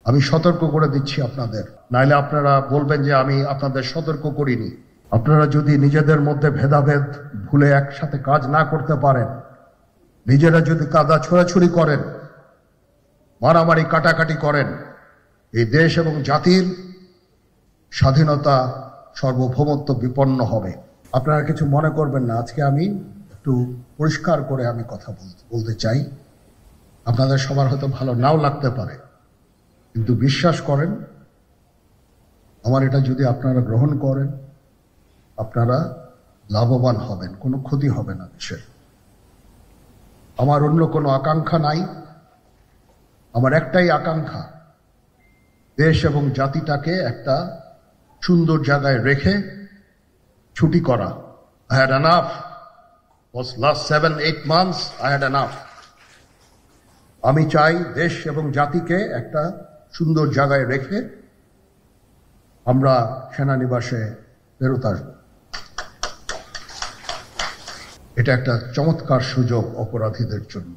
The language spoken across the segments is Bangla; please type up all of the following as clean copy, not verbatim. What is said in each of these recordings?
আমি সতর্ক করে দিচ্ছি আপনাদের, নাইলে আপনারা বলবেন যে আমি আপনাদের সতর্ক করিনি। আপনারা যদি নিজেদের মধ্যে ভেদাভেদ ভুলে একসাথে কাজ না করতে পারেন, নিজেরা যদি কাদা ছোড়াছুড়ি করেন, মারামারি কাটাকাটি করেন, এই দেশ এবং জাতির স্বাধীনতা সার্বভৌমত্ব বিপন্ন হবে। আপনারা কিছু মনে করবেন না, আজকে আমি একটু পরিষ্কার করে আমি কথা বলতে চাই। আপনাদের সবার হয়তো ভালো নাও লাগতে পারে, কিন্তু বিশ্বাস করেন, আমার এটা যদি আপনারা গ্রহণ করেন, আপনারা লাভবান হবেন, কোনো ক্ষতি হবে না দেশের। আমার অন্য কোনো আকাঙ্ক্ষা নাই, আমার একটাই আকাঙ্ক্ষা, দেশ এবং জাতিটাকে একটা সুন্দর জায়গায় রেখে ছুটি করা। I had enough. Was last 7-8 months I had enough. আমি চাই দেশ এবং জাতিকে একটা সুন্দর জায়গায় রেখে আমরা সেনানিবাসে ফেরত আসব। এটা একটা চমৎকার সুযোগ অপরাধীদের জন্য।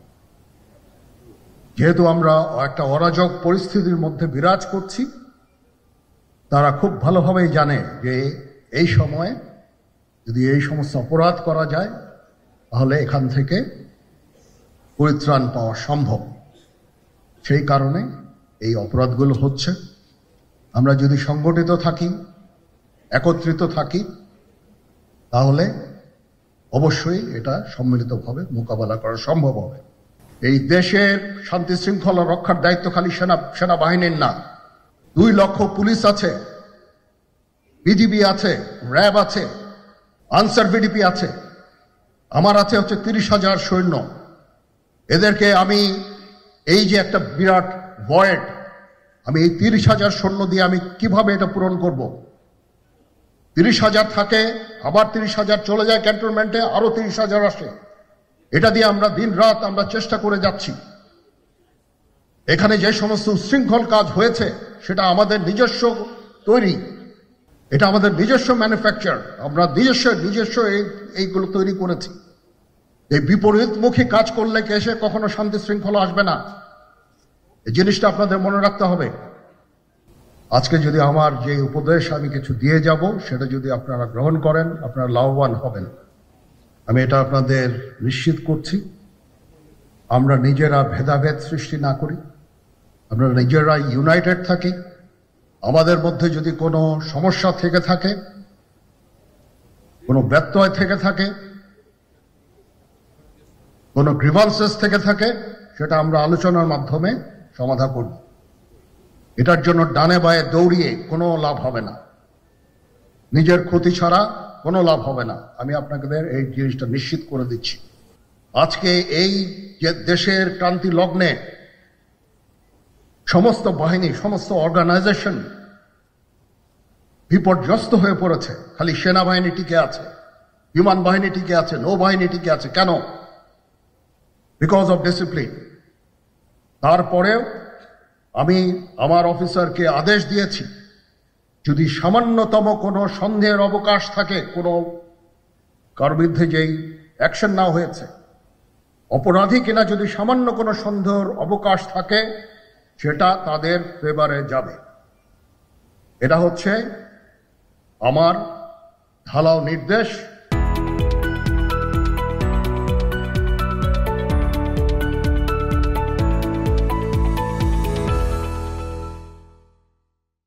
যেহেতু আমরা একটা অরাজক পরিস্থিতির মধ্যে বিরাজ করছি, তারা খুব ভালোভাবেই জানে যে এই সময়ে যদি এই সমস্ত অপরাধ করা যায়, তাহলে এখান থেকে পরিত্রাণ পাওয়া সম্ভব। সেই কারণে এই অপরাধগুলো হচ্ছে। আমরা যদি সংগঠিত থাকি, একত্রিত থাকি, তাহলে অবশ্যই এটা সম্মিলিতভাবে মোকাবেলা করা সম্ভব হবে। এই দেশের শান্তি শৃঙ্খলা রক্ষার দায়িত্ব খালি সেনাবাহিনীর না। 2 লক্ষ পুলিশ আছে, বিজিবি আছে, র্যাব আছে, আনসার ভিডিপি আছে, আমার আছে হচ্ছে 30,000 সৈন্য। এদেরকে আমি এই যে একটা বিরাট ভয়েড, আমি এই 30,000 সৈন্য দিয়ে আমি কিভাবে এটা পূরণ করব? 30,000 থাকে, আবার 30,000 চলে যায় ক্যান্টনমেন্টে, আরো 30,000 আসে। এটা দিয়ে আমরা দিন রাত আমরা চেষ্টা করে যাচ্ছি। এখানে যে সমস্ত উচ্ছৃঙ্খল কাজ হয়েছে সেটা আমাদের নিজস্ব তৈরি, এটা আমাদের নিজস্ব ম্যানুফ্যাকচার, আমরা নিজস্ব এইগুলো তৈরি করেছি। এই বিপরীতমুখী কাজ করলে এসে কখনো শান্তি শৃঙ্খলা আসবে না। এই জিনিসটা আপনাদের মনে রাখতে হবে। আজকে যদি আমার যে উপদেশ আমি কিছু দিয়ে যাব, সেটা যদি আপনারা গ্রহণ করেন, আপনারা লাভবান হবেন, আমি এটা আপনাদের নিশ্চিত করছি। আমরা নিজেরা ভেদাভেদ সৃষ্টি না করি, আমরা নিজেরা ইউনাইটেড থাকি। আমাদের মধ্যে যদি কোনো সমস্যা থেকে থাকে, কোনো ব্যত্যয় থেকে থাকে, কোনো গ্রিভান্সেস থেকে থাকে, সেটা আমরা আলোচনার মাধ্যমে সমাধান করব। এটার জন্য ডানে বায়ে দৌড়িয়ে কোনো লাভ হবে না, নিজের ক্ষতি ছাড়া কোনো লাভ হবে না। আমি আপনাদের এই জিনিসটা নিশ্চিত করে দিচ্ছি। আজকে এই যে দেশের ক্রান্তি লগ্নে সমস্ত বাহিনী, সমস্ত অর্গানাইজেশন বিপর্যস্ত হয়ে পড়েছে। খালি সেনাবাহিনী টিকে আছে, বিমান বাহিনী টিকে আছে, নৌবাহিনী টিকে আছে। কেন? Because of discipline. তারপরেও আমি আমার অফিসারকে আদেশ দিয়েছি, যদি সামান্যতম কোনো সন্দেহের অবকাশ থাকে, কোনো কার বিরুদ্ধে যেই অ্যাকশন নেওয়া হয়েছে, অপরাধী কিনা যদি সামান্য কোনো সন্দেহের অবকাশ থাকে, সেটা তাদের ফেভারে যাবে। এটা হচ্ছে আমার ঢালাও নির্দেশ।